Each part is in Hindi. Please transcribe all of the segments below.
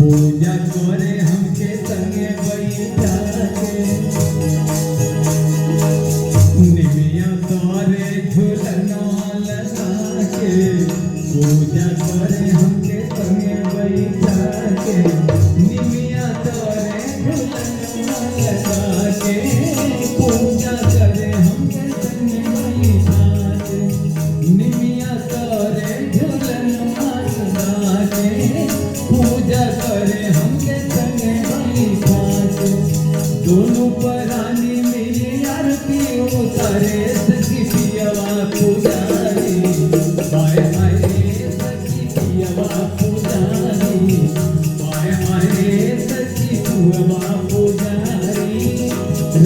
पूजा करे हमके संगे बैठा के निमिया तोरे झूलना लगा के पूजा करे हमके संगे बैठा के निमिया तोरे झूलना लगा के पूजा करे हमके संगे बैठा के निमिया तोरे झूलना लगा के पूजा करे हमके संगे बैठा के दोनों परानी मिली आरती उतारे सखी पियवा पुजारी हाय हाय सखी पियवा पुजारी हाय हाय सखी पियवा पुजारी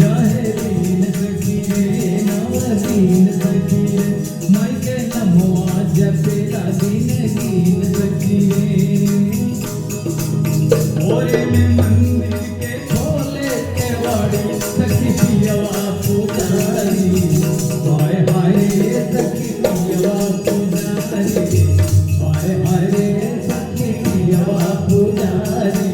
रहे दिन सखी रे नव दिन सखी रे मैं के नमवा जपेला दिन गीन सखी रे ओरे में मंदिर के खोले के वाड़ी सखी पियवा पुजारी हाय हाय सखी पियवा पुजारी हाय हाय सखी पियवा पुजारी